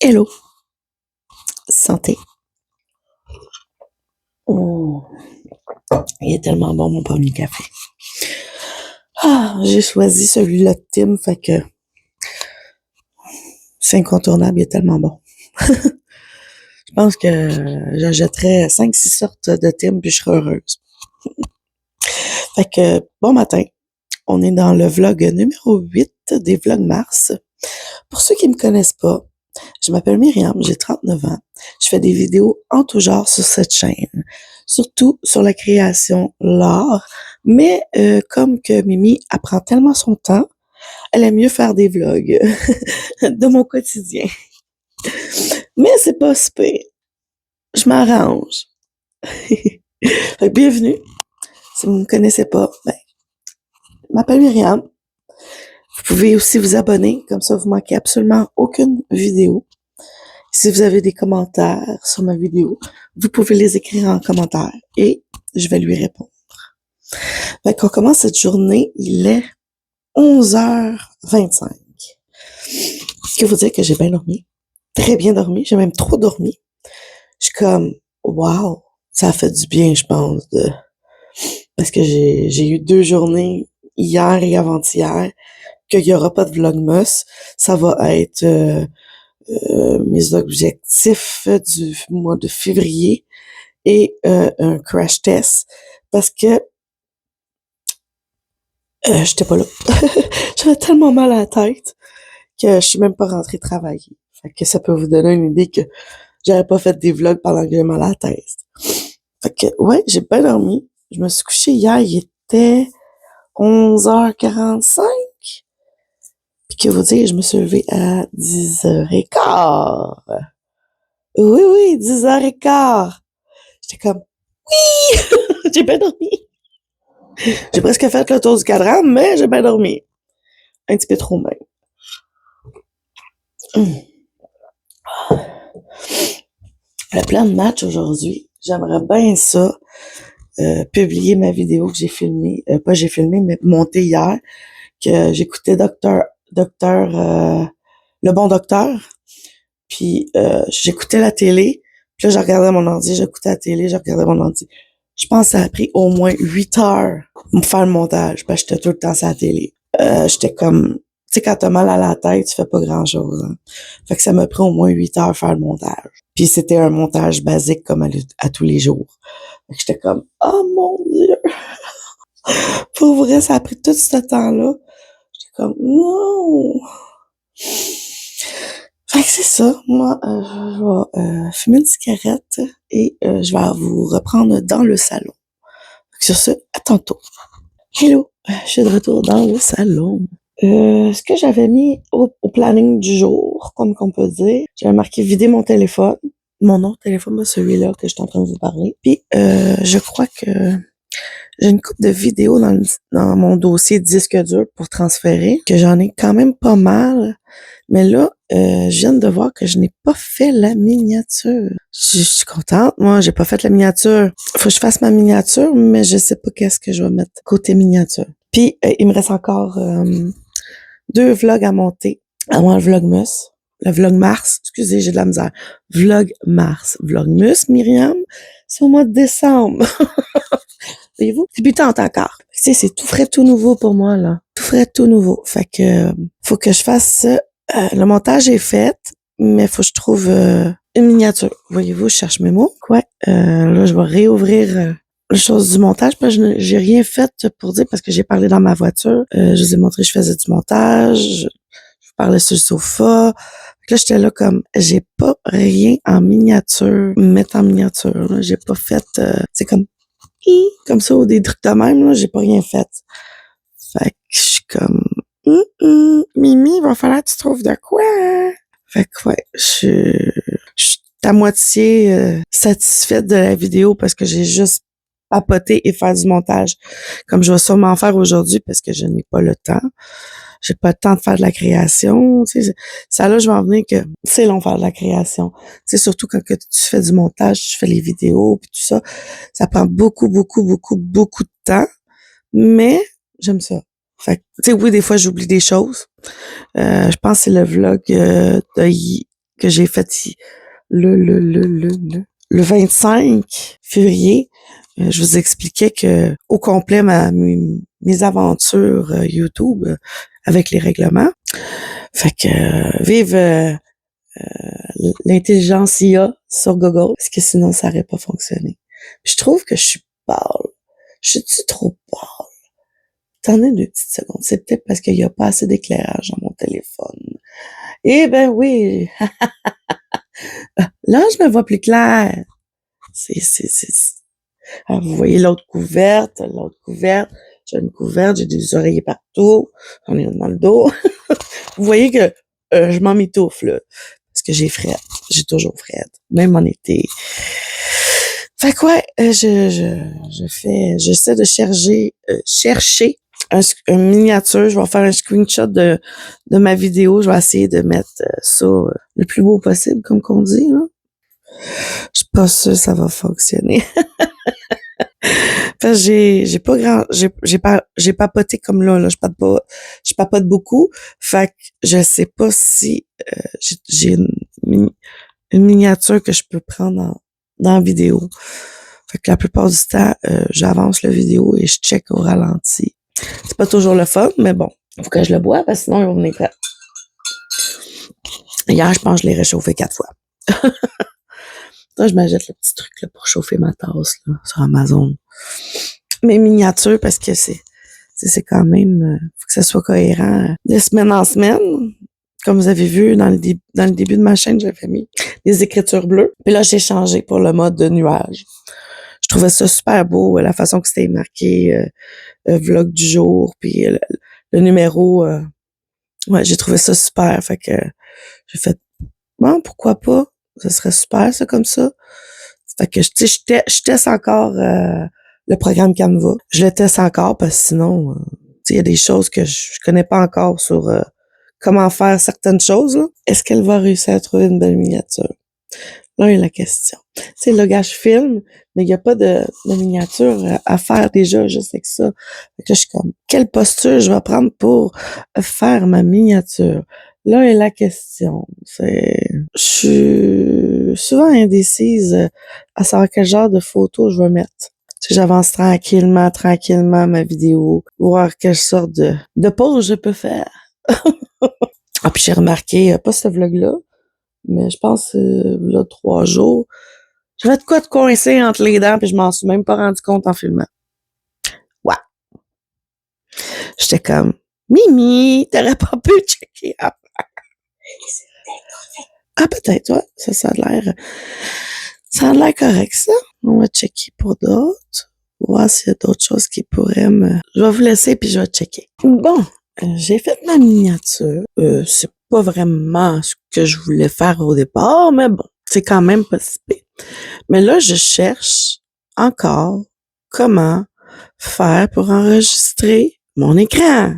Hello, santé. Oh, il est tellement bon mon premier café. Ah, j'ai choisi celui-là de Tim, fait que c'est incontournable, il est tellement bon. Je pense que j'achèterais 5-6 sortes de Tim puis je serais heureuse. Fait que bon matin, on est dans le vlog numéro 8 des vlogs Mars. Pour ceux qui me connaissent pas, je m'appelle Myriam, j'ai 39 ans. Je fais des vidéos en tout genre sur cette chaîne, surtout sur la création, l'art, mais comme que Mimi apprend tellement son temps, elle aime mieux faire des vlogs de mon quotidien. Mais c'est pas super. Je m'arrange. Fait que bienvenue. Si vous ne me connaissez pas, je m'appelle Myriam. Vous pouvez aussi vous abonner, comme ça vous manquez absolument aucune vidéo. Si vous avez des commentaires sur ma vidéo, vous pouvez les écrire en commentaire et je vais lui répondre. Fait qu'on commence cette journée, il est 11h25. Ce qui veut dire que j'ai bien dormi, très bien dormi, j'ai même trop dormi. Je suis comme, wow, ça a fait du bien, je pense, parce que j'ai eu 2 journées, hier et avant-hier, qu'il y aura pas de vlogmas. Ça va être mes objectifs du mois de février et un crash test parce que j'étais pas là. J'avais tellement mal à la tête que je suis même pas rentrée travailler. Fait que ça peut vous donner une idée que j'aurais pas fait des vlogs pendant que j'ai mal à la tête. Fait que ouais, j'ai bien dormi. Je me suis couchée hier, il était 11h45. Puis que vous dire, je me suis levée à 10h15. Oui, 10h15. J'étais comme, oui! J'ai bien dormi. J'ai presque fait le tour du cadran, mais j'ai bien dormi. Un petit peu trop même. Le plan de match aujourd'hui, j'aimerais bien ça, publier ma vidéo que j'ai filmée, pas j'ai filmé, mais montée hier, que j'écoutais Le Bon Docteur, puis j'écoutais la télé, puis là, je regardais mon ordi, j'écoutais la télé, je regardais mon ordi. Je pense que ça a pris au moins 8 heures pour me faire le montage, parce que j'étais tout le temps sur la télé. J'étais comme, tu sais, quand t'as mal à la tête, tu fais pas grand-chose. Hein. Fait que ça m'a pris au moins 8 heures faire le montage. Puis c'était un montage basique comme à tous les jours. Fait que j'étais comme, oh mon Dieu! Pour vrai, ça a pris tout ce temps-là. J'étais comme, non! Fait que c'est ça. Moi, je vais fumer une cigarette et je vais vous reprendre dans le salon. Fait que sur ce, à tantôt. Hello! Je suis de retour dans le salon. Ce que j'avais mis au planning du jour, comme qu'on peut dire, j'avais marqué vider mon téléphone. Mon autre téléphone, celui-là que je suis en train de vous parler. Puis, je crois que j'ai une couple de vidéos dans mon dossier disque dur pour transférer, que j'en ai quand même pas mal. Mais là, je viens de voir que je n'ai pas fait la miniature. Je suis contente. Moi, j'ai pas fait la miniature. Faut que je fasse ma miniature, mais je sais pas qu'est-ce que je vais mettre côté miniature. Puis, il me reste encore 2 vlogs à monter avant le vlogmas. Le vlog Mars, excusez, j'ai de la misère. Vlog Mars. Vlogmas, Myriam, c'est au mois de décembre. Voyez-vous? Débutante encore. Tu sais, c'est tout frais, tout nouveau pour moi, là. Tout frais, tout nouveau. Fait que, faut que je fasse ça. Le montage est fait, mais faut que je trouve une miniature. Voyez-vous, je cherche mes mots. Ouais. Là, je vais réouvrir les choses du montage. Parce que j'ai rien fait pour dire parce que j'ai parlé dans ma voiture. Je vous ai montré que je faisais du montage. Je parlais sur le sofa. Fait que là, j'étais là comme, j'ai pas rien en miniature, mettre en miniature. Là. J'ai pas fait, c'est comme ça, ou des trucs de même, là, j'ai pas rien fait. Fait que je suis comme, Mimi, il va falloir que tu trouves de quoi. Fait que ouais, je suis à moitié satisfaite de la vidéo parce que j'ai juste papoté et faire du montage. Comme je vais sûrement faire aujourd'hui parce que je n'ai pas le temps. J'ai pas le temps de faire de la création. Tu sais, ça là, je vais en venir que c'est long faire de la création. C'est surtout quand que tu fais du montage, tu fais les vidéos puis tout ça. Ça prend beaucoup de temps. Mais j'aime ça. Fait que, tu sais, oui, des fois, j'oublie des choses. Je pense que c'est le vlog que que j'ai fait le 25 février. Je vous expliquais que au complet mes aventures YouTube avec les règlements. Fait que vive l'intelligence IA sur Google, parce que sinon ça n'aurait pas fonctionné. Je trouve que je suis pâle. Je suis trop pâle. Attendez 2 petites secondes. C'est peut-être parce qu'il n'y a pas assez d'éclairage dans mon téléphone. Eh ben oui. Là, je me vois plus clair. Alors, vous voyez l'autre couverte. J'ai une couverte, j'ai des oreillers partout. J'en ai une dans le dos. Vous voyez que je m'en m'étouffe, là. Parce que j'ai frette. J'ai toujours frette. Même en été. Fait que ouais, j'essaie de chercher une miniature. Je vais faire un screenshot de ma vidéo. Je vais essayer de mettre ça le plus beau possible, comme qu'on dit, là. Je suis pas sûre que ça va fonctionner. Parce que j'ai papoté comme là, je papote beaucoup. Fait que je sais pas si j'ai une miniature que je peux prendre dans la vidéo. Fait que la plupart du temps, j'avance la vidéo et je check au ralenti. C'est pas toujours le fun, mais bon. Faut que je le bois parce que sinon, il va venir prêt. Hier, je pense que je l'ai réchauffé 4 fois. Là, je m'achète le petit truc là, pour chauffer ma tasse là, sur Amazon. Mes miniatures, parce que c'est quand même, faut que ça soit cohérent de semaine en semaine. Comme vous avez vu, dans le début de ma chaîne, j'avais mis des écritures bleues. Puis là, j'ai changé pour le mode de nuage. Je trouvais ça super beau, la façon que c'était marqué, vlog du jour, puis le numéro. Ouais, j'ai trouvé ça super. Fait que j'ai fait, bon, pourquoi pas? Ça serait super, ça, comme ça. Fait que, tu sais, je teste encore le programme Canva. Je le teste encore parce que sinon, tu sais, il y a des choses que je connais pas encore sur comment faire certaines choses. Est-ce qu'elle va réussir à trouver une belle miniature? Là est la question. Tu sais, là, gars, je filme, mais il n'y a pas de miniature à faire déjà, je sais que ça. Fait que là, je suis comme, quelle posture je vais prendre pour faire ma miniature? Là est la question. Je suis souvent indécise à savoir quel genre de photo je vais mettre. Si j'avance tranquillement ma vidéo, voir quelle sorte de pause je peux faire. Ah, puis j'ai remarqué, pas ce vlog-là, mais je pense, là, 3 jours, j'avais de quoi de coincer entre les dents, puis je m'en suis même pas rendu compte en filmant. Ouais. J'étais comme, Mimi, t'aurais pas pu checker après. Ah, peut-être, ouais. Ça a l'air correct, ça. On va checker pour d'autres. Voir s'il y a d'autres choses qui pourraient Je vais vous laisser, puis je vais checker. Bon. J'ai fait ma miniature. C'est pas vraiment ce que je voulais faire au départ, mais bon, c'est quand même possible. Mais là, je cherche encore comment faire pour enregistrer mon écran.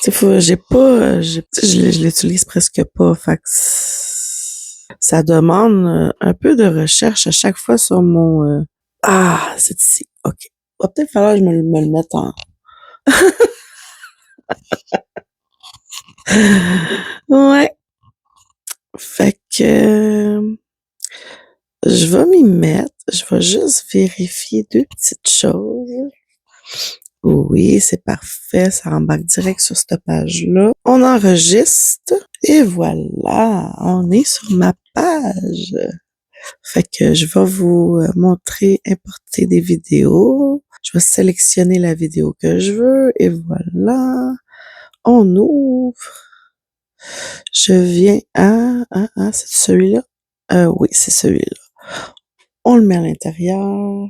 Je l'utilise presque pas. Fait que ça demande un peu de recherche à chaque fois sur mon... c'est ici. OK. Va peut-être falloir que je me le mette en... Ouais. Fait que je vais m'y mettre. Je vais juste vérifier 2 petites choses. Oui, c'est parfait. Ça embarque direct sur cette page-là. On enregistre. Et voilà, on est sur ma page. Fait que je vais vous montrer, importer des vidéos. Je vais sélectionner la vidéo que je veux. Et voilà. On ouvre. Je viens c'est celui-là? Oui, c'est celui-là. On le met à l'intérieur.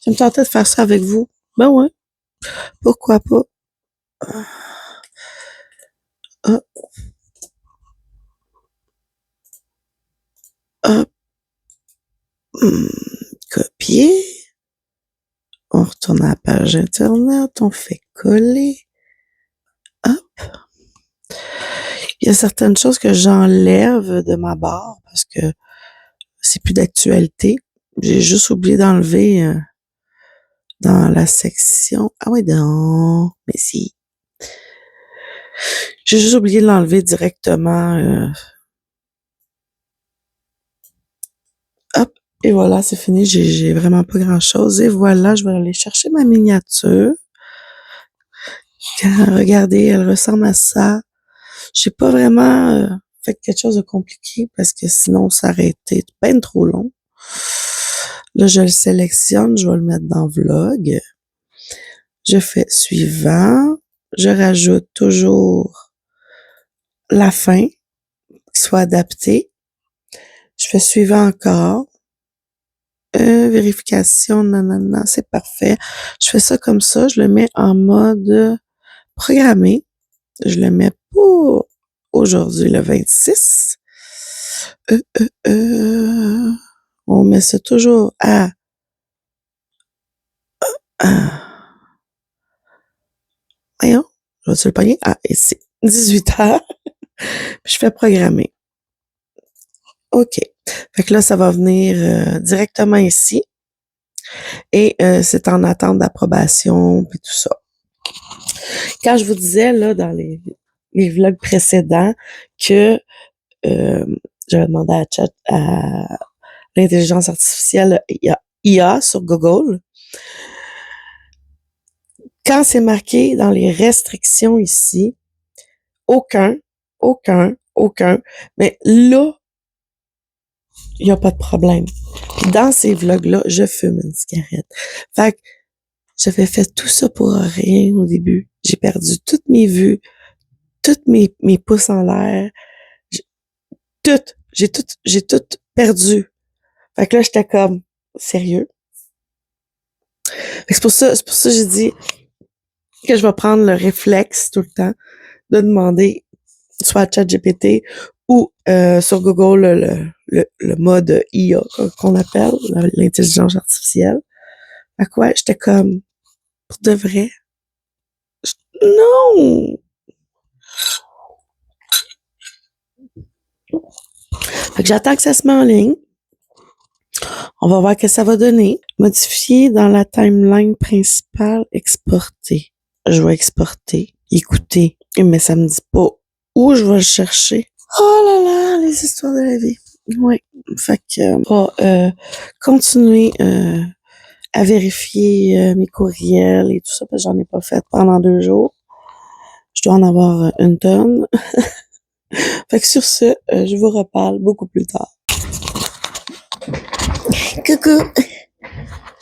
Je me tentais de faire ça avec vous. Ben ouais. Pourquoi pas? Hop. Hop. Copier. On retourne à la page Internet. On fait coller. Hop. Il y a certaines choses que j'enlève de ma barre parce que c'est plus d'actualité. J'ai juste oublié d'enlever dans la section. Ah ouais, non. Mais si. J'ai juste oublié de l'enlever directement Et voilà, c'est fini. J'ai vraiment pas grand-chose. Et voilà, je vais aller chercher ma miniature. Regardez, elle ressemble à ça. J'ai pas vraiment fait quelque chose de compliqué parce que sinon, ça aurait été ben trop long. Là, je le sélectionne, je vais le mettre dans Vlog. Je fais suivant. Je rajoute toujours la fin qui soit adaptée. Je fais suivant encore. Vérification, nanana, c'est parfait. Je fais ça comme ça, je le mets en mode programmé. Je le mets pour aujourd'hui, le 26. On met ça toujours à voyons, je vais-tu le pogner? Ah, ici, 18 heures. Puis je fais programmer. OK. Fait que là, ça va venir directement ici. Et c'est en attente d'approbation, puis tout ça. Quand je vous disais, là, dans les vlogs précédents, que j'avais demandé à l'intelligence artificielle IA sur Google, quand c'est marqué dans les restrictions ici, aucun, mais là, il n'y a pas de problème. Puis dans ces vlogs-là, je fume une cigarette. Fait que j'avais fait tout ça pour rien au début. J'ai perdu toutes mes vues, toutes mes pouces en l'air. J'ai tout perdu. Fait que là, j'étais comme, sérieux? Fait que c'est pour ça que j'ai dit que je vais prendre le réflexe tout le temps de demander soit à ChatGPT ou sur Google le mode IA qu'on appelle, l'intelligence artificielle. Fait que ouais, j'étais comme, pour de vrai? Non! Fait que j'attends que ça se met en ligne. On va voir ce que ça va donner. Modifier dans la timeline principale, exporter. Je vais exporter, écouter, mais ça me dit pas où je vais le chercher. Oh là là, les histoires de la vie. Oui. Fait que on va continuer à vérifier mes courriels et tout ça, parce que j'en ai pas fait pendant 2 jours. Je dois en avoir une tonne. Fait que sur ce, je vous reparle beaucoup plus tard. Coucou!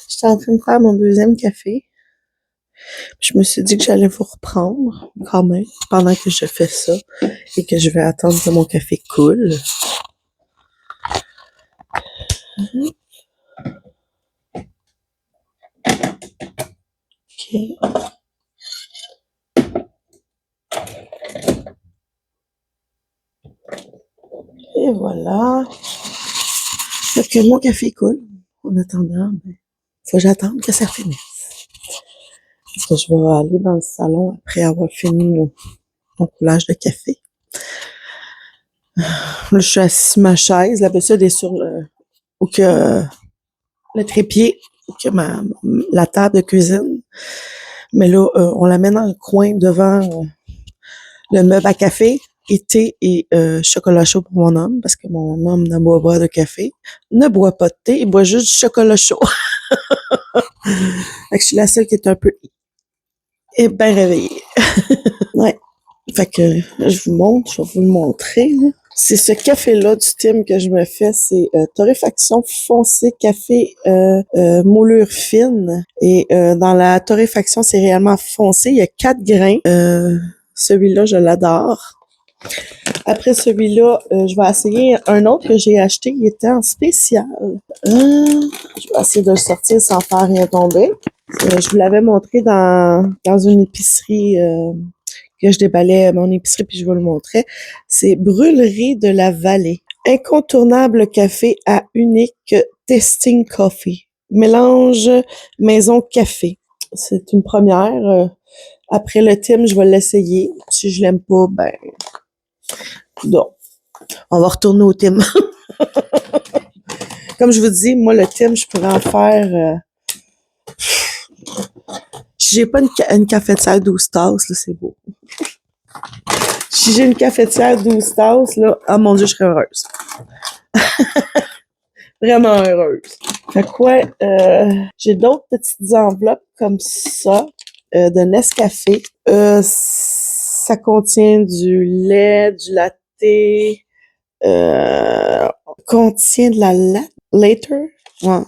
J'étais en train de faire mon 2e café. Je me suis dit que j'allais vous reprendre quand même pendant que je fais ça et que je vais attendre que mon café coule. OK. Et voilà. Fait que mon café coule. En attendant, faut que j'attende que ça finisse. Parce que je vais aller dans le salon après avoir fini mon coulage de café. Là, je suis assise sur ma chaise. L'habitude est sur le trépied, ou que la table de cuisine. Mais là, on la met dans le coin devant le meuble à café, et thé et chocolat chaud pour mon homme, parce que mon homme ne boit pas de café, ne boit pas de thé, il boit juste du chocolat chaud. Fait que je suis la seule qui est un peu bien réveillée. Ouais. Fait que je vais vous le montrer. Là. C'est ce café-là du Tim que je me fais, c'est torréfaction foncée café moulure fine. Et dans la torréfaction, c'est réellement foncé. Il y a 4 grains. Celui-là, je l'adore. Après celui-là, je vais essayer un autre que j'ai acheté. Il était en spécial. Je vais essayer de le sortir sans faire rien tomber. Je vous l'avais montré dans une épicerie que je déballais mon épicerie puis je vous le montrais. C'est Brûlerie de la Vallée. Incontournable café à unique tasting coffee. Mélange maison café. C'est une première. Après le Tim, je vais l'essayer. Si je l'aime pas, ben non. On va retourner au Tim. Comme je vous dis, moi, le Tim, je pourrais en faire... si j'ai pas une cafetière 12 tasses, là, c'est beau. Si j'ai une cafetière 12 tasses, là, oh mon Dieu, je serais heureuse. Vraiment heureuse. Fait que ouais, j'ai d'autres petites enveloppes comme ça de Nescafé. Ça contient du lait, du latte, contient de la later. Ouais.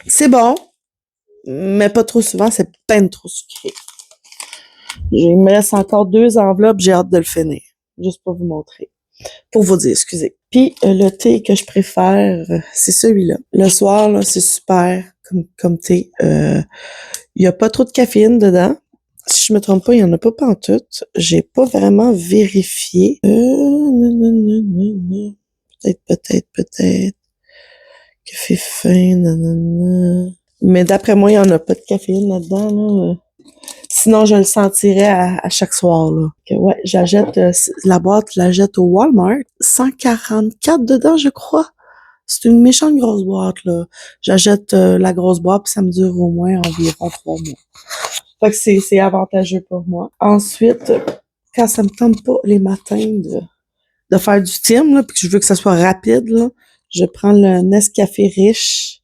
C'est bon, mais pas trop souvent, c'est peine trop sucré. Il me reste encore 2 enveloppes, j'ai hâte de le finir. Juste pour vous montrer. Pour vous dire, excusez. Puis le thé que je préfère, c'est celui-là. Le soir, là, c'est super comme thé. Il y a pas trop de caféine dedans. Si je me trompe pas, il y en a pas pantoute. J'ai pas vraiment vérifié. Non. Peut-être. Café fin, nanana. Mais d'après moi, il y en a pas de caféine là-dedans, là. Sinon, je le sentirais à chaque soir, là. Que, ouais, j'achète la boîte, je la jette au Walmart. 144 dedans, je crois. C'est une méchante grosse boîte, là. J'achète la grosse boîte, puis ça me dure au moins environ 3 mois. Fait que c'est avantageux pour moi. Ensuite, quand ça me tente pas les matins de faire du team, là, puis que je veux que ça soit rapide, là, je prends le Nescafé riche.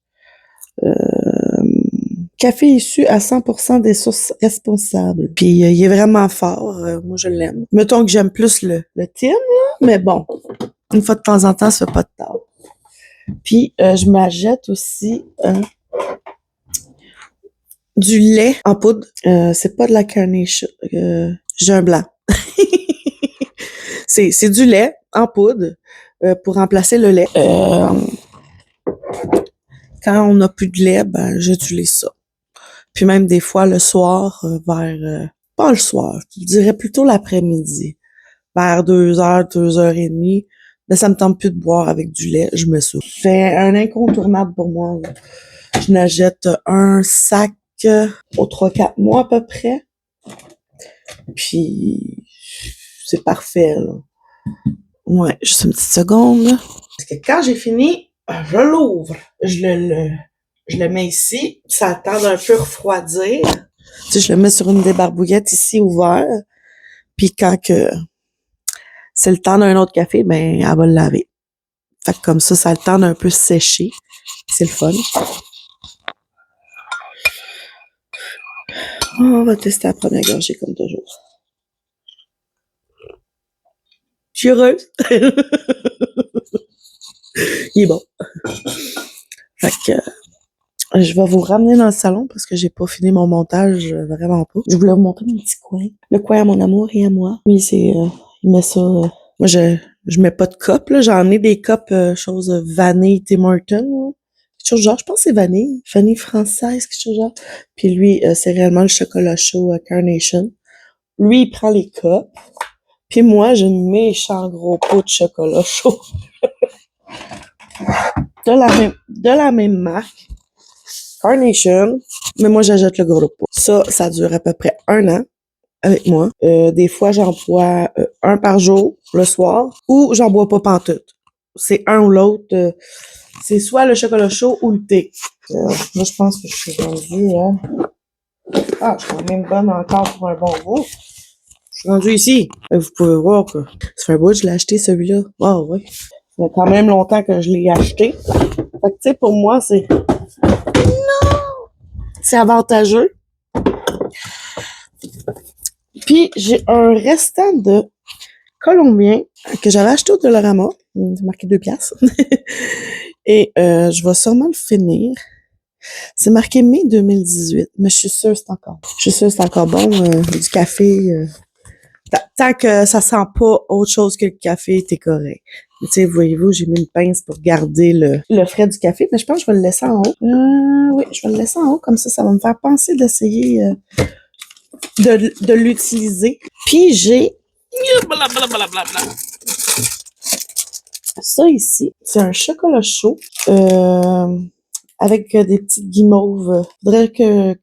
Café issu à 100% des sources responsables. Puis il est vraiment fort. Moi, je l'aime. Mettons que j'aime plus le team, là, mais bon, une fois de temps en temps, ça fait pas de tard. Puis je m'achète aussi du lait en poudre. C'est pas de la Carnation. J'ai un blanc. c'est du lait en poudre pour remplacer le lait. Quand on n'a plus de lait, ben j'utilise ça. Puis même des fois le soir, pas le soir, je dirais plutôt l'après-midi, vers 2h, 2h30, mais ça me tente plus de boire avec du lait, je me souffle. C'est un incontournable pour moi, là. Je n'achète un sac aux 3-4 mois à peu près. Puis c'est parfait, là. Ouais, juste une petite seconde, là. Parce que quand j'ai fini, je l'ouvre. Je le mets ici. Ça attend un peu refroidir. Tu sais, je le mets sur une débarbouillette ici ouverte. Puis quand que c'est le temps d'un autre café, ben elle va le laver. Fait que comme ça a le temps d'un peu sécher. C'est le fun. On va tester la première gorgée comme toujours. Je suis heureuse. Il est bon. Fait que je vais vous ramener dans le salon parce que j'ai pas fini mon montage, vraiment pas. Je voulais vous montrer mon petit coin. Le coin à mon amour et à moi. Oui, c'est... il met ça... moi, je mets pas de cup, là. J'en ai des cups, chose vanille Tim Hortons, là. Quelque chose genre, je pense que c'est vanille française, quelque chose genre. Puis lui, c'est réellement le chocolat chaud Carnation. Lui, il prend les cups. Puis moi, j'ai une méchant gros pot de chocolat chaud. de la même marque. Carnation, mais moi j'achète le gros pot. Ça dure à peu près 1 an avec moi. Des fois j'en bois un par jour le soir ou j'en bois pas pantoute. C'est un ou l'autre. C'est soit le chocolat chaud ou le thé. Moi je pense que je suis rendue là. Ah, je suis quand même bonne encore pour un bon bout. Je suis rendue ici. Vous pouvez voir que ça fait un bout que je l'ai acheté celui-là. Ah oui. Ça fait quand même longtemps que je l'ai acheté. Fait que tu sais, pour moi, c'est avantageux. Puis, j'ai un restant de colombien que j'avais acheté au Dollarama. C'est marqué 2 piastres. Et je vais sûrement le finir. C'est marqué mai 2018, mais je suis sûre que c'est encore bon. Du café. Tant que ça sent pas autre chose que le café, t'es correct. Tu sais, voyez-vous, j'ai mis une pince pour garder le frais du café, mais je pense que je vais le laisser en haut. Oui, je vais le laisser en haut, comme ça va me faire penser d'essayer de l'utiliser. Puis j'ai ça ici. C'est un chocolat chaud avec des petites guimauves. Faudrait que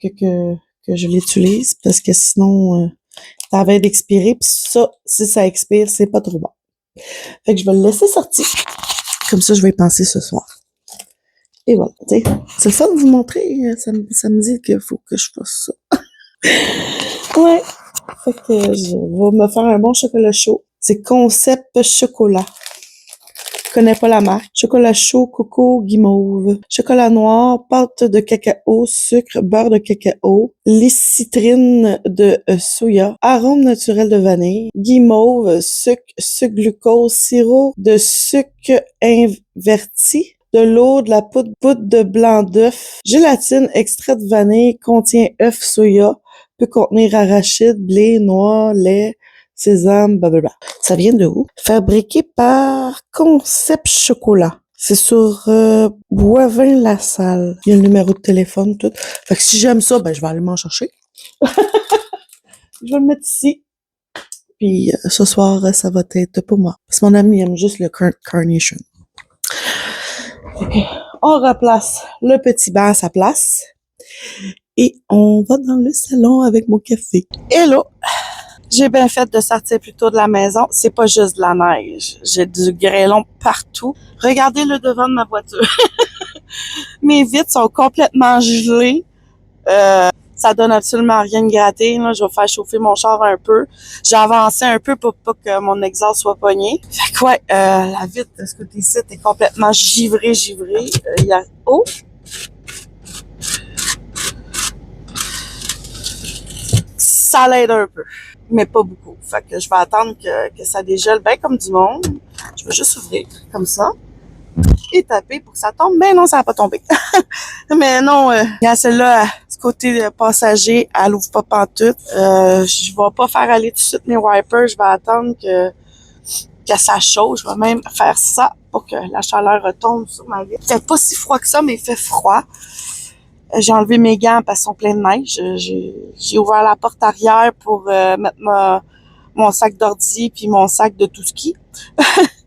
je l'utilise parce que sinon ça va d'expirer. Puis ça, si ça expire, c'est pas trop bon. Fait que je vais le laisser sortir. Comme ça, je vais y penser ce soir. Et voilà, tu sais, c'est le fun de vous montrer. Ça me dit qu'il faut que je fasse ça. Ouais. Fait que je vais me faire un bon chocolat chaud. C'est Concept Chocolat. Je connais pas la marque. Chocolat chaud, coco, guimauve. Chocolat noir, pâte de cacao, sucre, beurre de cacao, lécitrine de soya, arôme naturel de vanille, guimauve, sucre glucose, sirop de sucre inverti, de l'eau, de la poudre de blanc d'œuf, gélatine, extrait de vanille, contient œuf, soya, peut contenir arachide, blé, noix, lait, sésame, blablabla. Ça vient de où? Fabriqué par Concept Chocolat. C'est sur Boivin-la-Salle. Il y a le numéro de téléphone, tout. Fait que si j'aime ça, ben je vais aller m'en chercher. Je vais le mettre ici. Puis ce soir, ça va être pour moi. Parce que mon ami aime juste le Carnation. Okay. On replace le petit banc à sa place. Et on va dans le salon avec mon café. Hello! J'ai bien fait de sortir plus tôt de la maison. C'est pas juste de la neige. J'ai du grêlon partout. Regardez le devant de ma voiture. Mes vitres sont complètement gelées. Ça donne absolument rien de gratter. Là. Je vais faire chauffer mon char un peu. J'ai avancé un peu pour pas que mon exhaust soit pogné. Fait que ouais, la vitre de ce côté-ci est complètement givrée. Oh! Ça l'aide un peu, mais pas beaucoup. Fait que je vais attendre que ça dégèle bien comme du monde. Je vais juste ouvrir comme ça et taper pour que ça tombe. Ben non, ça va pas tomber. Mais non, il y a celle-là, du côté passager, elle ouvre pas pantoute. Je vais pas faire aller tout de suite mes wipers. Je vais attendre que ça chauffe. Je vais même faire ça pour que la chaleur retombe sur ma vitre. Il fait pas si froid que ça, mais il fait froid. J'ai enlevé mes gants parce qu'ils sont pleins de neige. J'ai ouvert la porte arrière pour mettre mon sac d'ordi puis mon sac de tout ski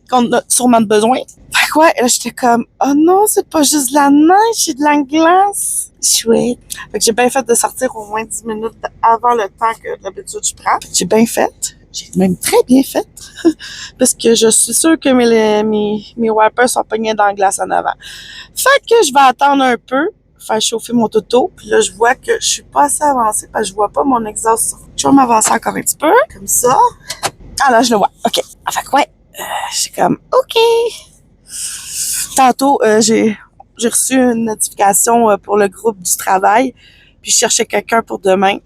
qu'on a sûrement besoin. Fait que ouais, là, j'étais comme « Oh non, c'est pas juste de la neige, c'est de la glace! » Chouette! Fait que j'ai bien fait de sortir au moins 10 minutes avant le temps que d'habitude je prends. J'ai bien fait. J'ai même très bien fait. Parce que je suis sûre que mes wipers sont pognés dans la glace en avant. Fait que je vais attendre un peu, faire chauffer mon toto. Puis là, je vois que je suis pas assez avancée parce que je vois pas mon exhaust. Je vais m'avancer encore un petit peu, comme ça. Ah là, je le vois. OK. Fait que ouais, j'ai comme OK. Tantôt, j'ai reçu une notification pour le groupe du travail. Puis je cherchais quelqu'un pour demain.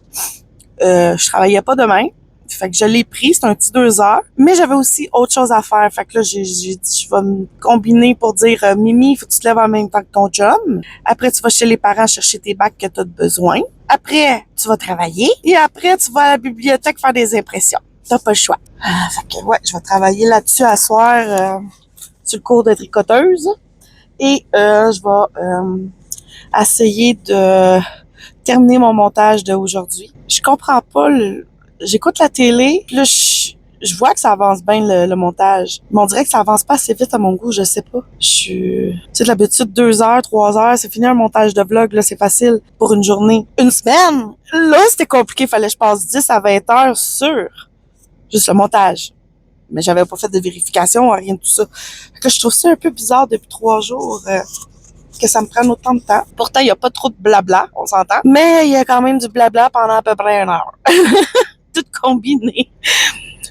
Je travaillais pas demain. Fait que je l'ai pris, c'est un petit 2 heures. Mais j'avais aussi autre chose à faire. Fait que là, j'ai dit, je vais me combiner pour dire, Mimi, il faut que tu te lèves en même temps que ton job. Après, tu vas chez les parents chercher tes bacs que tu as besoin. Après, tu vas travailler. Et après, tu vas à la bibliothèque faire des impressions. T'as pas le choix. Fait que ouais, je vais travailler là-dessus à soir sur le cours de tricoteuse. Et je vais essayer de terminer mon montage d'aujourd'hui. Je comprends pas j'écoute la télé, puis là, je vois que ça avance bien le montage. Mais on dirait que ça avance pas assez vite à mon goût, je sais pas. Tu sais, d'habitude, 2 heures, 3 heures, c'est fini un montage de vlog, là, c'est facile pour une journée. Une semaine, là, c'était compliqué, fallait que je passe 10 à 20 heures sur juste le montage. Mais j'avais pas fait de vérification, rien de tout ça. Fait que je trouve ça un peu bizarre depuis 3 jours. Que ça me prenne autant de temps. Pourtant, il n'y a pas trop de blabla, on s'entend. Mais il y a quand même du blabla pendant à peu près 1 heure. Tout combiné.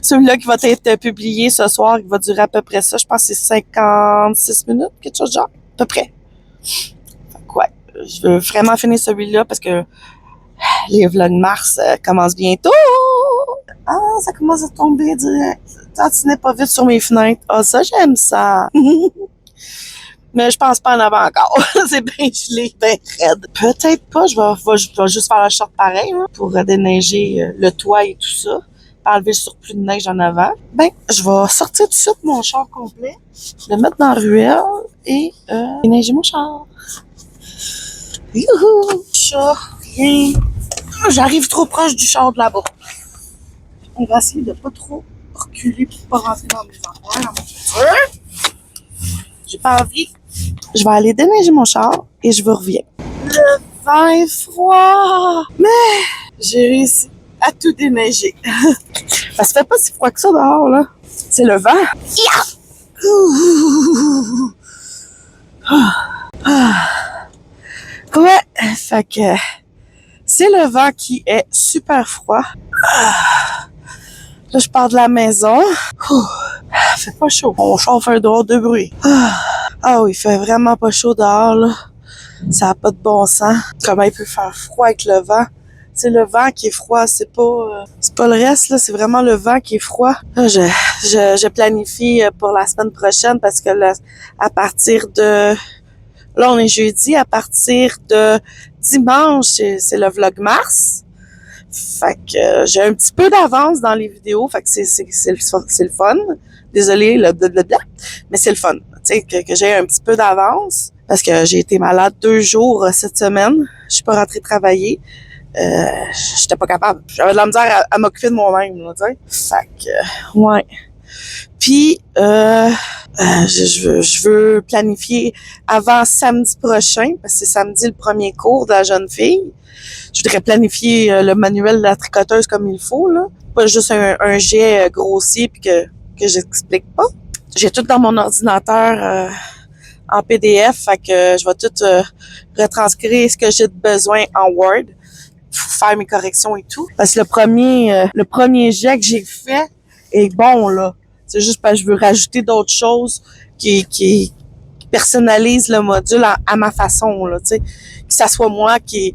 Celui-là qui va être publié ce soir, il va durer à peu près ça. Je pense que c'est 56 minutes, quelque chose de genre. À peu près. Fait que ouais, je veux vraiment finir celui-là parce que les Vlogmars commencent bientôt. Ah, ça commence à tomber direct. Tantinez pas vite sur mes fenêtres. Ah, ça, j'aime ça. Mais je pense pas en avant encore. C'est bien gelé, bien raide. Peut-être pas. Je vais juste faire la short pareil là, pour déneiger le toit et tout ça. Enlever le surplus de neige en avant. Ben, je vais sortir tout de suite mon char complet. Le mettre dans la ruelle et déneiger mon char. Youhou! Chat, rien. J'arrive trop proche du char de là-bas. On va essayer de pas trop reculer pour pas rentrer dans mes affaires, dans mon voiture. J'ai pas envie. Je vais aller déneiger mon char et je vous reviens. Le vent est froid, mais j'ai réussi à tout déneiger. Ça se fait pas si froid que ça dehors, là. C'est le vent. Ouais, fait que c'est le vent qui est super froid. Là, je pars de la maison. Fait pas chaud. Mon char fait un drôle de bruit. Ah oui, il fait vraiment pas chaud dehors, là. Ça a pas de bon sens. Comment il peut faire froid avec le vent? C'est le vent qui est froid, c'est pas le reste, là, c'est vraiment le vent qui est froid. Là, je planifie pour la semaine prochaine parce que là, à partir de... Là, on est jeudi, à partir de dimanche, c'est le Vlogmas. Fait que j'ai un petit peu d'avance dans les vidéos, fait que c'est le fun. Désolée, le blablabla, mais c'est le fun. Tu sais, que j'ai un petit peu d'avance parce que j'ai été malade 2 jours cette semaine. Je suis pas rentrée travailler. J'étais pas capable. J'avais de la misère à m'occuper de moi-même, là, tu sais. Fait que, ouais. Puis, je veux planifier avant samedi prochain, parce que c'est samedi le premier cours de la jeune fille. Je voudrais planifier le manuel de la tricoteuse comme il faut, là. Pas juste un jet grossier puis que j'explique pas. J'ai tout dans mon ordinateur en PDF, fait que je vais tout retranscrire ce que j'ai besoin en Word, faire mes corrections et tout. Parce que le premier jet que j'ai fait est bon, là. C'est juste parce que je veux rajouter d'autres choses qui personnalisent le module à ma façon, là, tu sais. Que ça soit moi qui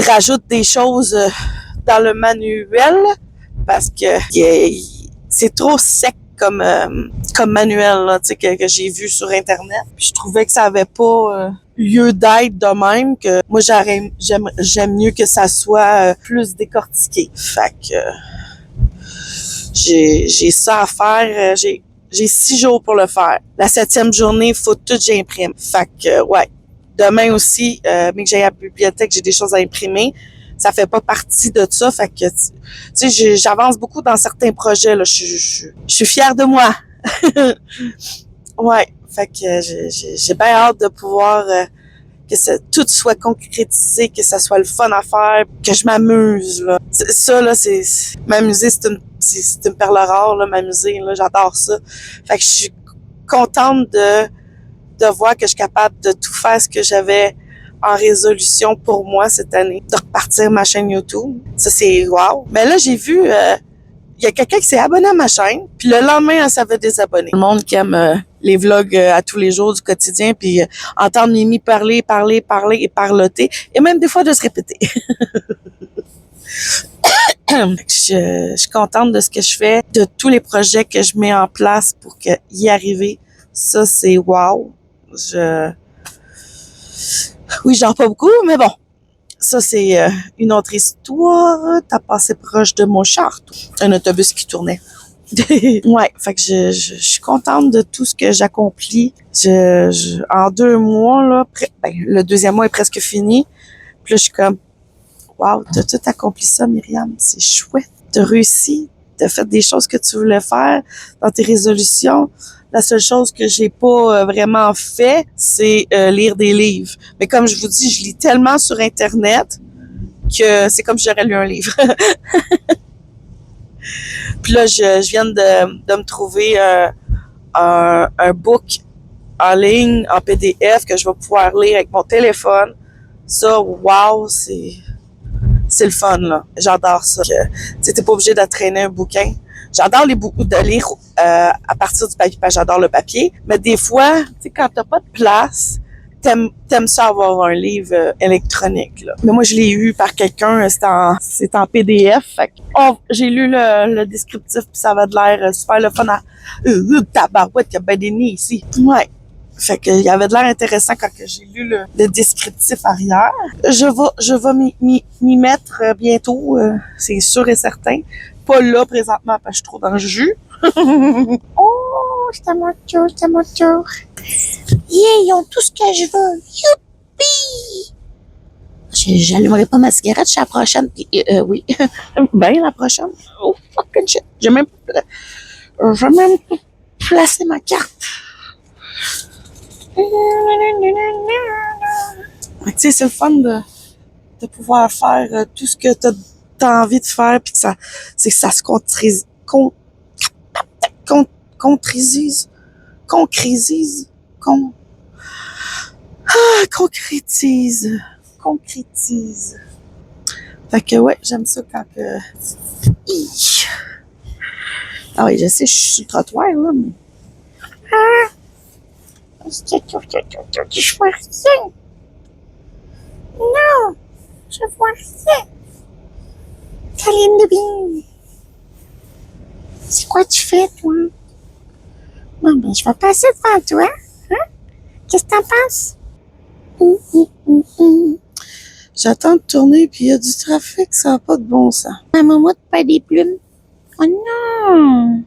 rajoute des choses dans le manuel parce que c'est trop sec comme manuel, là, tu sais, que j'ai vu sur Internet. Puis je trouvais que ça avait pas lieu d'être de même, que moi j'aime mieux que ça soit plus décortiqué. Fait que j'ai ça à faire. J'ai 6 jours pour le faire. La 7e journée, il faut tout j'imprime. Fait que ouais. Demain aussi, mais que j'aille à la bibliothèque, j'ai des choses à imprimer. Ça fait pas partie de ça. Fait que, tu sais, j'avance beaucoup dans certains projets, là. Je suis fière de moi. Ouais. Fait que j'ai bien hâte de pouvoir que tout soit concrétisé, que ça soit le fun à faire, que je m'amuse, là. Ça, là, m'amuser, c'est une perle rare, là, m'amuser, là. J'adore ça. Fait que je suis contente de voir que je suis capable de tout faire ce que j'avais en résolution pour moi cette année, de repartir ma chaîne YouTube. Ça, c'est wow. Mais là, j'ai vu, il y a quelqu'un qui s'est abonné à ma chaîne, puis le lendemain, elle s'avait désabonné. Le monde qui aime les vlogs à tous les jours du quotidien, puis entendre Mimi parler et parloter, et même des fois de se répéter. Je suis contente de ce que je fais, de tous les projets que je mets en place pour y arriver. Ça, c'est wow. Oui, j'en pas beaucoup, mais bon. Ça, c'est une autre histoire. T'as passé proche de mon char, toi. Un autobus qui tournait. Ouais, fait que je suis contente de tout ce que j'accomplis. En 2 mois, là, le 2e mois est presque fini. Puis là, je suis comme, wow, t'as tout accompli ça, Myriam. C'est chouette. T'as réussi. T'as fait des choses que tu voulais faire dans tes résolutions. La seule chose que j'ai pas vraiment fait, c'est lire des livres. Mais comme je vous dis, je lis tellement sur Internet que c'est comme si j'aurais lu un livre. Puis là, je viens de me trouver un book en ligne, en PDF, que je vais pouvoir lire avec mon téléphone. Ça, wow, c'est le fun, là. J'adore ça. Tu sais, t'es pas obligé de traîner un bouquin. J'adore de lire à partir du papier, parce que j'adore le papier. Mais des fois, tu sais, quand t'as pas de place, t'aimes ça avoir un livre électronique, là. Mais moi, je l'ai eu par quelqu'un, c'est en PDF. Fait que, j'ai lu le descriptif, puis ça avait de l'air super le fun à... tabarouette, il y a ben des nids ici. Ouais. Fait que, il y avait de l'air intéressant quand que j'ai lu le descriptif arrière. Je vais m'y mettre bientôt, c'est sûr et certain. Pas là, présentement, parce que je suis trop dans le jus. Oh, c'est à mon tour. Yeah, ils ont tout ce que je veux. Youpi! J'allumerai pas ma cigarette, je suis la prochaine. Oui. Ben, la prochaine. Oh, fucking shit. J'ai même pas placé ma carte. Tu sais, c'est le fun de pouvoir faire tout ce que t'as envie de faire, puis que ça se concrétise. Fait que ouais, j'aime ça quand que... Ah oui, je sais, je suis sur le trottoir, là, mais... Je vois rien. Non, je vois rien. Caline de Bing. C'est quoi tu fais, toi? Bon, ben, je vais passer devant toi. Hein? Qu'est-ce que t'en penses? J'attends de tourner, puis il y a du trafic, ça n'a pas de bon sens. Ma maman te perd des plumes. Oh non!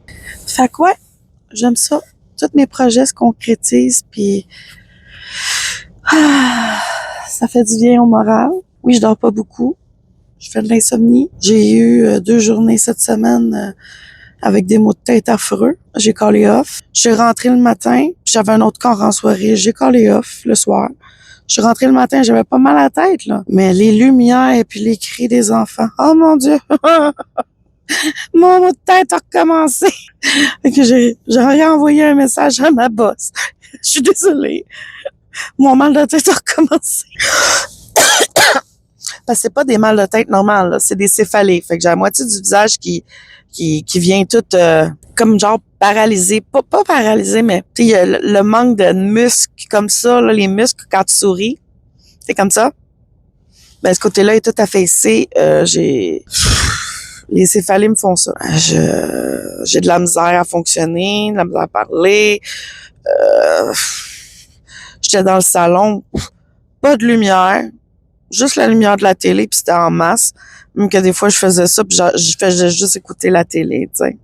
Fait quoi? J'aime ça. Tous mes projets se concrétisent, puis ça fait du bien au moral. Oui, je dors pas beaucoup. Je fais de l'insomnie. J'ai eu 2 journées cette semaine avec des maux de tête affreux. J'ai callé off. Je suis rentrée le matin, puis j'avais un autre corps en soirée. J'ai callé off le soir. Je suis rentrée le matin, j'avais pas mal à la tête, là. Mais les lumières et puis les cris des enfants. Oh mon Dieu! Mon mot de tête a recommencé. Fait que j'ai réenvoyé un message à ma boss. Je suis désolée. Mon mal de tête a recommencé. Parce que c'est pas des mal de tête normales, là. C'est des céphalées. Fait que j'ai la moitié du visage qui vient tout comme genre paralysé. Pas paralysé, mais tu sais, le manque de muscles comme ça, là, les muscles quand tu souris. C'est comme ça. Ben, ce côté-là est tout affaissé. Les céphalées me font ça. J'ai de la misère à fonctionner, de la misère à parler. J'étais dans le salon, pas de lumière, juste la lumière de la télé, puis c'était en masse. Même que des fois, je faisais ça, puis je faisais juste écouter la télé, tu sais.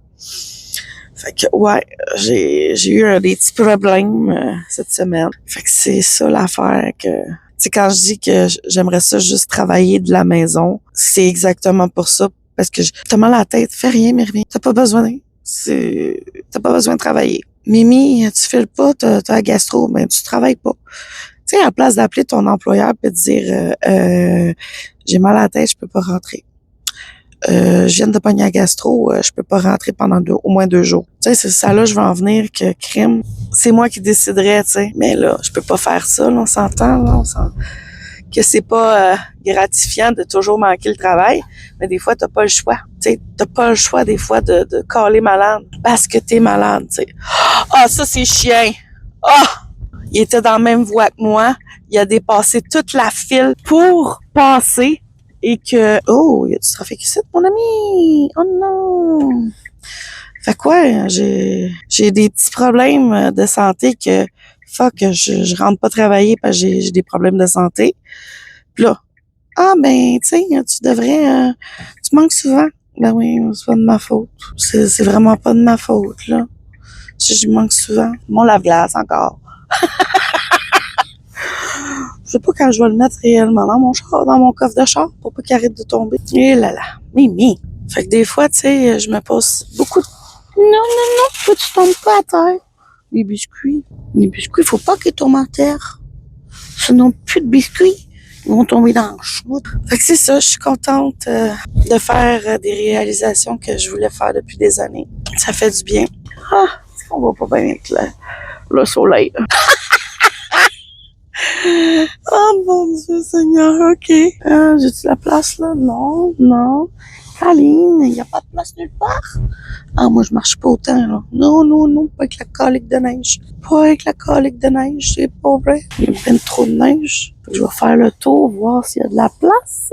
Fait que, ouais, j'ai eu des petits problèmes cette semaine. Fait que c'est ça l'affaire que... Tu sais, quand je dis que j'aimerais ça juste travailler de la maison, c'est exactement pour ça. Parce que t'as mal à la tête, fais rien, mais rien. T'as pas besoin de travailler. Mimi, tu files pas, t'as la gastro, mais tu travailles pas. Tu sais, à la place d'appeler ton employeur et de dire j'ai mal à la tête, je peux pas rentrer. Je viens de pogner la gastro, je peux pas rentrer pendant au moins 2 jours. Tu sais, c'est ça là, je vais en venir que crime. C'est moi qui déciderais, tu sais. Mais là, je peux pas faire ça, là, on s'entend, là, que c'est pas gratifiant de toujours manquer le travail, mais des fois, t'as pas le choix. Tu sais, t'as pas le choix, des fois, de caler malade parce que t'es malade, tu sais. Ah, ça, c'est chiant. Ah! Il était dans la même voie que moi. Il a dépassé toute la file pour passer et que... Oh, il y a du trafic ici, mon ami! Oh non! Fait quoi, j'ai des petits problèmes de santé que... Fuck, je rentre pas travailler parce que j'ai des problèmes de santé. Puis là, ah ben, tu sais, tu devrais... tu manques souvent. Ben oui, c'est pas de ma faute. C'est vraiment pas de ma faute, là. Je manque souvent. Mon lave-glace, encore. Je sais pas quand je vais le mettre réellement dans mon char, dans mon coffre de char, pour pas qu'il arrête de tomber. Et là là, Mimi. Fait que des fois, tu sais, je me pose beaucoup de... Non, faut que tu tombes pas à terre. Les biscuits, faut pas qu'ils tombent à terre. Sinon, plus de biscuits. Ils vont tomber dans le chenoute. Fait que c'est ça, je suis contente de faire des réalisations que je voulais faire depuis des années. Ça fait du bien. Ah, est-ce qu'on va pas bien avec le soleil, là? Oh mon Dieu Seigneur, ok. J'ai-tu la place là? Non. Caline, il n'y a pas de place nulle part. Ah, moi je marche pas autant là. Non, pas avec la colique de neige. Pas avec la colique de neige, c'est pas vrai. Il y a plein trop de neige. Je vais faire le tour, voir s'il y a de la place.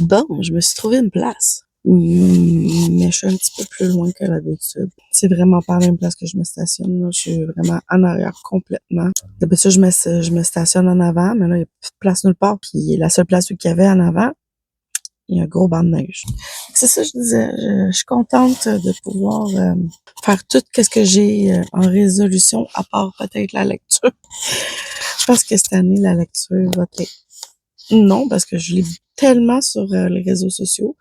Bon, je me suis trouvé une place. Mais je suis un petit peu plus loin que d'habitude. C'est vraiment pas la même place que je me stationne. Là. Je suis vraiment en arrière complètement. D'habitude, je me stationne en avant, mais là, il n'y a plus de place nulle part. Puis la seule place qu'il y avait en avant, il y a un gros banc de neige. C'est ça, je disais. Je suis contente de pouvoir faire tout ce que j'ai en résolution, à part peut-être la lecture. Je pense que cette année, la lecture va être... Non, parce que je lis tellement sur les réseaux sociaux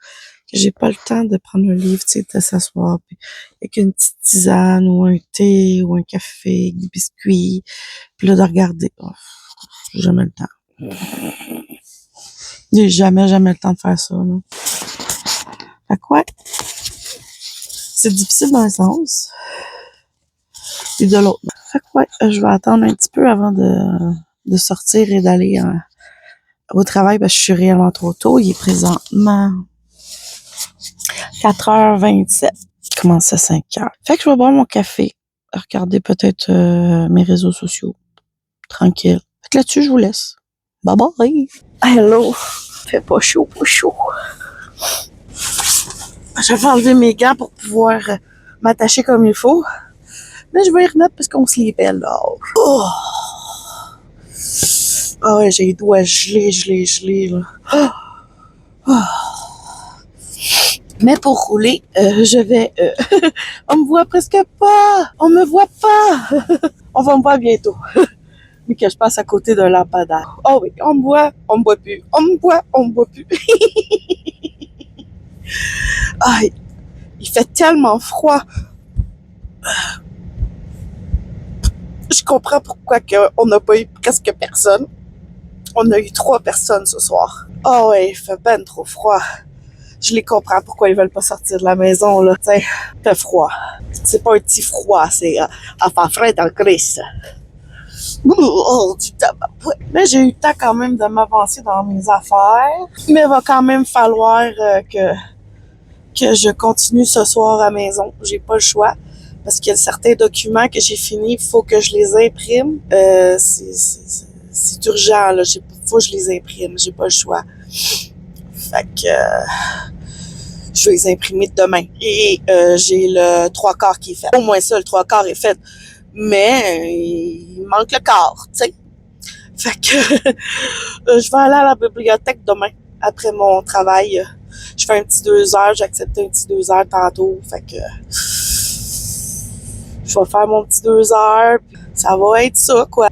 que j'ai pas le temps de prendre un livre, tu sais, de s'asseoir puis avec une petite tisane ou un thé ou un café, des biscuits, puis là de regarder. Oh, j'ai jamais le temps. J'ai jamais le temps de faire ça, là. Fait quoi? C'est difficile dans un sens. Puis de l'autre. Fait quoi? Je vais attendre un petit peu avant de sortir et d'aller au travail parce que je suis réellement trop tôt. Il est présentement 4h27. Il commence à 5 heures. Fait que je vais boire mon café, regarder peut-être mes réseaux sociaux. Tranquille. Fait que là-dessus, je vous laisse. Bye bye! Hello! Fait pas chaud, pas chaud. Je vais enlever mes gants pour pouvoir m'attacher comme il faut. Mais je vais y remettre parce qu'on se les pèle là. Oh! Ah ouais, j'ai les doigts gelés, là. Oh! Mais pour rouler, je vais... on me voit presque pas! On me voit pas! On va me voir bientôt. Mais que je passe à côté d'un lampadaire. Oh oui, on me voit plus. On me voit plus. Ah, il fait tellement froid. Je comprends pourquoi on n'a pas eu presque personne. On a eu 3 personnes ce soir. Oh ouais, il fait ben trop froid. Je les comprends pourquoi ils veulent pas sortir de la maison, là. T'sais, il fait froid. C'est pas un petit froid, c'est enfin frais dans le Christ. Oh, du tabac. Ouais. Mais j'ai eu le temps quand même de m'avancer dans mes affaires. Mais il va quand même falloir que je continue ce soir à la maison. J'ai pas le choix. Parce qu'il y a certains documents que j'ai finis, il faut que je les imprime. C'est urgent, là. Faut que je les imprime. J'ai pas le choix. Fait que je vais les imprimer demain. Et j'ai le 3/4 qui est fait. Au moins ça, le 3/4 est fait. Mais il manque le quart, tu sais. Fait que je vais aller à la bibliothèque demain, après mon travail. Je fais un petit 2 heures, j'ai accepté un petit 2 heures tantôt. Fait que je vais faire mon petit 2 heures, puis ça va être ça, quoi.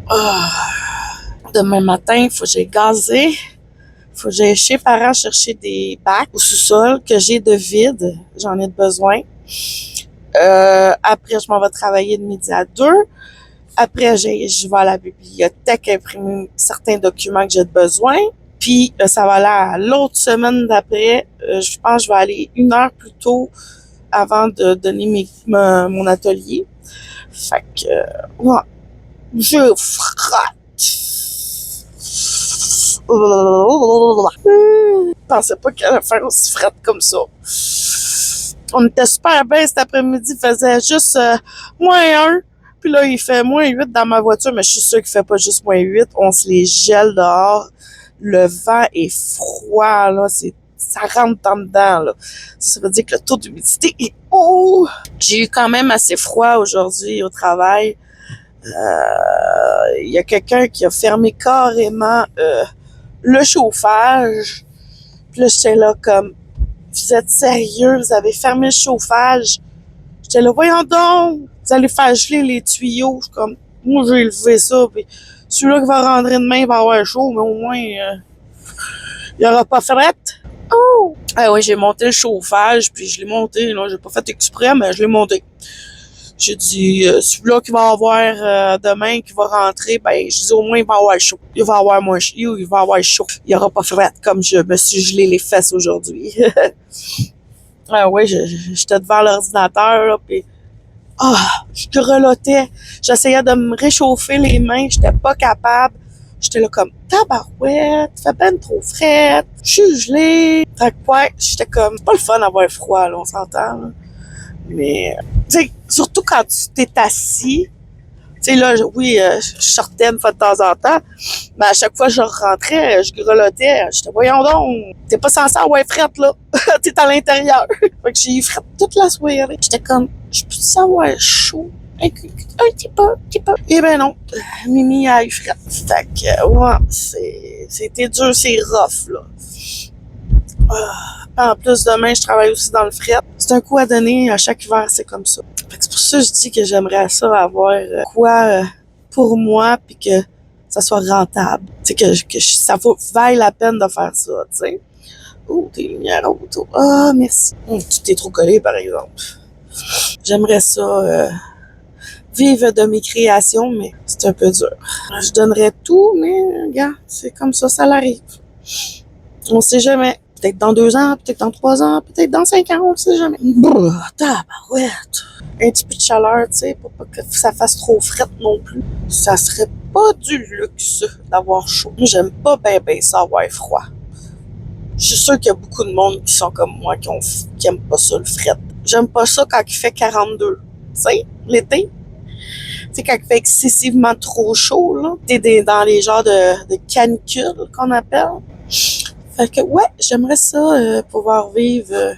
Demain matin, il faut que j'aille gazer. Faut que j'aille chez les parents chercher des bacs au sous-sol que j'ai de vide. J'en ai besoin. Après, je m'en vais travailler de midi à 2. Après, je vais à la bibliothèque imprimer certains documents que j'ai besoin. Puis, ça va aller à l'autre semaine d'après. Je pense que je vais aller 1 heure plus tôt avant de donner mon atelier. Fait que, ouais, je frotte. Je pensais pas qu'elle allait faire aussi frette comme ça. On était super bien cet après-midi. Il faisait juste -1. Puis là, il fait -8 dans ma voiture, mais je suis sûre qu'il fait pas juste -8. On se les gèle dehors. Le vent est froid, là. Ça rentre en dedans, là. Ça veut dire que le taux d'humidité est haut. J'ai eu quand même assez froid aujourd'hui au travail. Il y a quelqu'un qui a fermé carrément le chauffage. Puis là, j'étais là comme, vous êtes sérieux? Vous avez fermé le chauffage? J'étais là, voyons donc, vous allez faire geler les tuyaux. Je suis comme, moi, j'ai levé ça, puis celui-là qui va rentrer demain, il va avoir chaud, mais au moins, il n'y aura pas frette. Oh! Ah oui, j'ai monté le chauffage, puis je l'ai monté, là, j'ai pas fait exprès, mais je l'ai monté. J'ai dit, celui-là qui va avoir demain, qui va rentrer, ben, je dis au moins, il va avoir chaud. Il va avoir moins chaud, il va avoir chaud. Il n'y aura pas frette, comme je me suis gelé les fesses aujourd'hui. Ah oui, j'étais devant l'ordinateur, là, puis je grelottais. J'essayais de me réchauffer les mains, j'étais pas capable. J'étais là comme, tabarouette, fait ben trop frette, je suis gelée. Fait que ouais, j'étais comme, pas le fun d'avoir froid, là, on s'entend, là. Mais, tu sais, surtout quand tu t'es assis, tu sais, là, oui, je sortais une fois de temps en temps, mais à chaque fois que je rentrais, je grelottais. J'étais, voyons donc, t'es pas censé avoir frette, là. T'es à l'intérieur. Fait que j'ai eu frette toute la soirée. J'étais comme, je peux avoir chaud? Un petit peu. Eh ben non, Mimi a eu frette. Fait que, ouais, c'était dur, c'est rough, là. En plus, demain, je travaille aussi dans le fret. C'est un coup à donner à chaque hiver, c'est comme ça. Fait que c'est pour ça que je dis que j'aimerais ça avoir quoi pour moi, puis que ça soit rentable. Tu sais, que ça vaille la peine de faire ça, tu sais. Oh, tes lumières auto. Ah, merci. Tu t'es trop collé, par exemple. J'aimerais ça vivre de mes créations, mais c'est un peu dur. Je donnerais tout, mais regarde, c'est comme ça l'arrive. On sait jamais. Peut-être dans 2 ans, peut-être dans 3 ans, peut-être dans 5 ans, on ne sait jamais. Tabarouette! Un petit peu de chaleur, tu sais, pour pas que ça fasse trop frette non plus. Ça serait pas du luxe d'avoir chaud. Moi, j'aime pas ben ça avoir froid. Je suis sûre qu'il y a beaucoup de monde qui sont comme moi, qui aiment pas ça, le fret. J'aime pas ça quand il fait 42. Tu sais, l'été. Tu sais, quand il fait excessivement trop chaud, là. T'es dans les genres de canicules qu'on appelle. Fait que, ouais, j'aimerais ça pouvoir vivre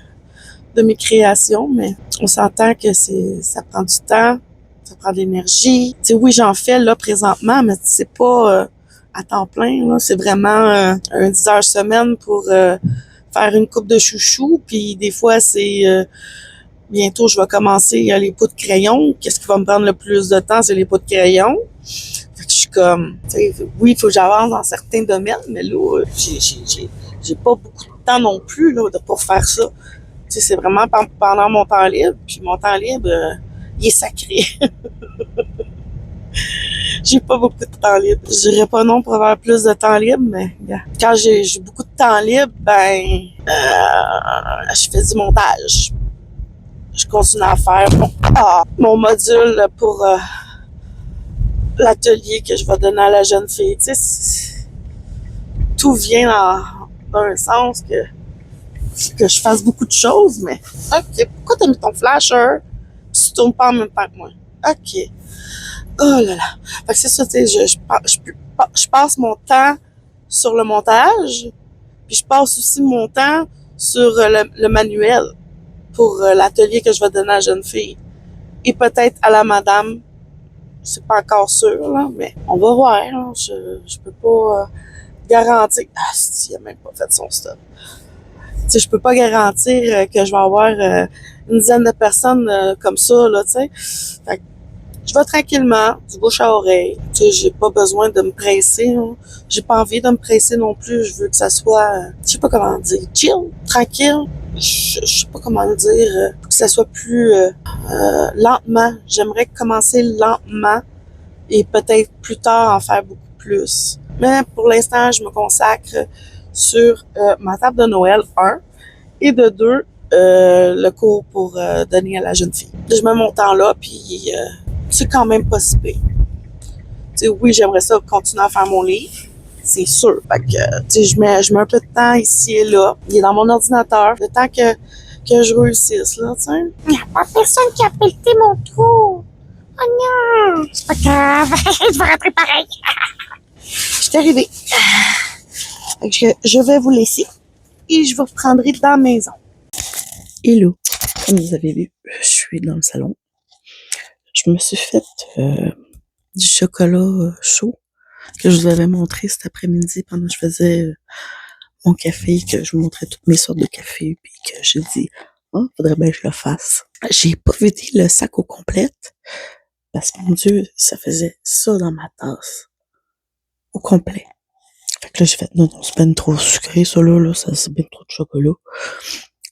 de mes créations, mais on s'entend que ça prend du temps, ça prend de l'énergie. Tu sais, oui, j'en fais là présentement, mais c'est pas à temps plein, là. C'est vraiment un 10 heures semaine pour faire une coupe de chouchou, puis des fois, c'est bientôt, je vais commencer les pots de crayon. Qu'est-ce qui va me prendre le plus de temps? C'est les pots de crayon. Fait que je suis comme, tu sais, oui, il faut que j'avance dans certains domaines, mais là, j'ai pas beaucoup de temps non plus là, pour faire ça. Tu sais, c'est vraiment pendant mon temps libre. Puis mon temps libre, il est sacré. J'ai pas beaucoup de temps libre. Je dirais pas non pour avoir plus de temps libre, mais quand j'ai beaucoup de temps libre, ben, je fais du montage. Je continue à faire mon module pour l'atelier que je vais donner à la jeune fille. Tu sais, tout vient dans un sens que je fasse beaucoup de choses, mais OK, pourquoi t'as mis ton flasher? Tu tournes pas en même temps que moi. OK. Oh là là. Fait que c'est ça, tu sais, je passe mon temps sur le montage, puis je passe aussi mon temps sur le manuel pour l'atelier que je vais donner à la jeune fille. Et peut-être à la madame, c'est pas encore sûr, là, mais on va voir. Hein. Je peux pas garantir. Ah, si, il a même pas fait son stop. Tu sais, je peux pas garantir que je vais avoir une dizaine de personnes comme ça, là, tu sais. Fait que je vais tranquillement, du bouche à oreille. Tu sais, j'ai pas besoin de me presser. Hein. J'ai pas envie de me presser non plus. Je veux que ça soit, je sais pas comment dire, chill, tranquille. Je sais pas comment le dire, que ça soit plus lentement. J'aimerais commencer lentement et peut-être plus tard en faire beaucoup plus. Mais pour l'instant, je me consacre sur ma table de Noël, et de deux, le cours pour donner à la jeune fille. Je mets mon temps là, puis c'est quand même pas si pire. Tu sais, oui, j'aimerais ça continuer à faire mon livre, c'est sûr. Fait que, tu sais, je mets un peu de temps ici et là. Il est dans mon ordinateur. Le temps que je réussisse, là, tu sais. Il n'y a pas personne qui a pelleté mon trou. Oh non! C'est pas grave. Je vais rentrer pareil. Je suis arrivée. Fait que je vais vous laisser et je vous reprendrai dans la maison. Hello. Comme vous avez vu, je suis dans le salon. Je me suis fait du chocolat chaud que je vous avais montré cet après-midi pendant que je faisais mon café, que je vous montrais toutes mes sortes de café, puis que j'ai dit, oh, faudrait bien que je le fasse. J'ai pas vidé le sac au complet, parce que mon Dieu, ça faisait ça dans ma tasse. Au complet. Fait que là, j'ai fait, non, c'est bien trop sucré, ça là, ça, c'est bien trop de chocolat.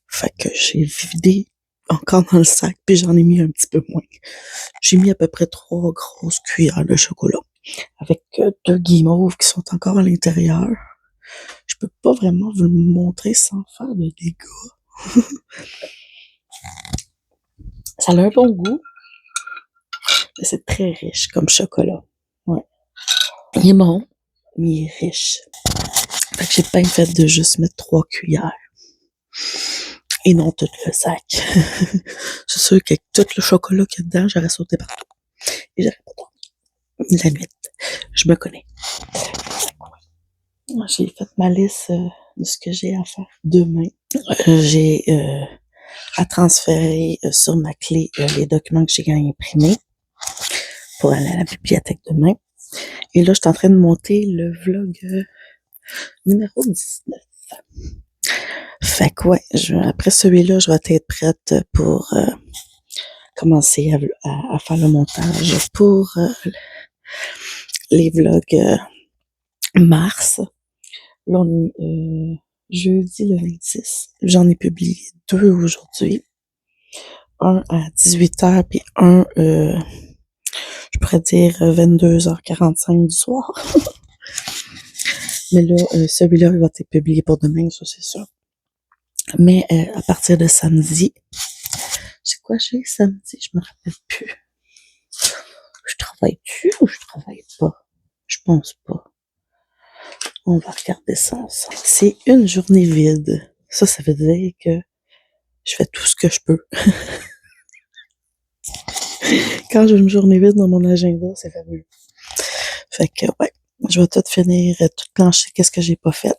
Fait que j'ai vidé encore dans le sac, puis j'en ai mis un petit peu moins. J'ai mis à peu près 3 grosses cuillères de chocolat, avec 2 guimauves qui sont encore à l'intérieur. Je peux pas vraiment vous le montrer sans faire de dégâts. Ça a un bon goût, mais c'est très riche comme chocolat. Ouais. Il est bon, mais il est riche. Fait que j'ai pas fait de juste mettre 3 cuillères. Et non tout le sac. C'est sûr qu'avec tout le chocolat qu'il y a dedans, j'aurais sauté partout. Et j'aurais pas dormi la nuit. Je me connais. J'ai fait ma liste de ce que j'ai à faire demain. J'ai à transférer sur ma clé les documents que j'ai imprimés pour aller à la bibliothèque demain. Et là, je suis en train de monter le vlog numéro 19. Fait que ouais, après celui-là, je vais être prête pour commencer à faire le montage pour les vlogs mars. Là, on est jeudi le 26. J'en ai publié 2 aujourd'hui. Un à 18h, puis un, je pourrais dire 22h45 du soir. Mais là, celui-là, il va être publié pour demain, ça c'est sûr. Mais à partir de samedi, c'est quoi j'ai samedi? Je me rappelle plus. Je travaille-tu ou je travaille pas? Je pense pas. On va regarder ça ensemble. C'est une journée vide. Ça veut dire que Je fais tout ce que je peux. Quand j'ai une journée vide dans mon agenda, c'est fabuleux. Fait que, ouais, je vais tout finir, tout plancher, qu'est-ce que j'ai pas fait.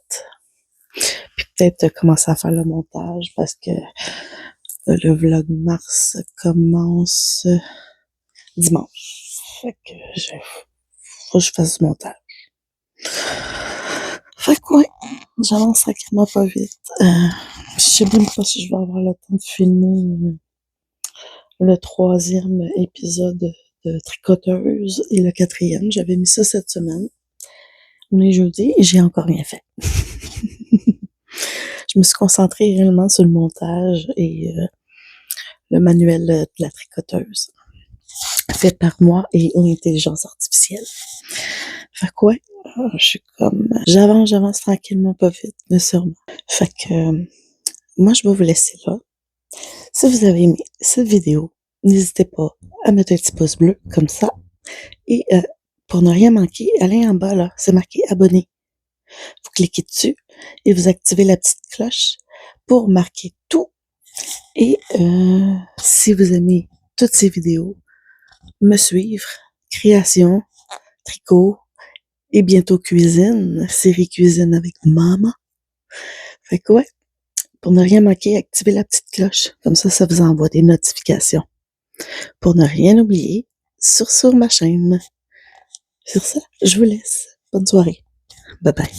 Puis peut-être commencer à faire le montage parce que le vlog mars commence dimanche. Fait que faut que je fasse du montage. Fait que ouais, j'avance tranquillement pas vite. Je sais même pas si je vais avoir le temps de filmer le 3e épisode de Tricoteuse et le 4e. J'avais mis ça cette semaine. On est jeudi et j'ai encore rien fait. Je me suis concentrée réellement sur le montage et le manuel de la tricoteuse fait par moi et une intelligence artificielle. Fait que ouais, je suis comme... J'avance tranquillement, pas vite, mais sûrement. Fait que moi, je vais vous laisser là. Si vous avez aimé cette vidéo, n'hésitez pas à mettre un petit pouce bleu, comme ça. Et pour ne rien manquer, allez en bas, là, c'est marqué abonner. Vous cliquez dessus et vous activez la petite cloche pour marquer tout. Et si vous aimez toutes ces vidéos, me suivre, création, tricot et bientôt cuisine, série cuisine avec maman. Fait que ouais, pour ne rien manquer, activez la petite cloche. Comme ça vous envoie des notifications. Pour ne rien oublier, sur ma chaîne. Sur ça, je vous laisse. Bonne soirée. Bye bye.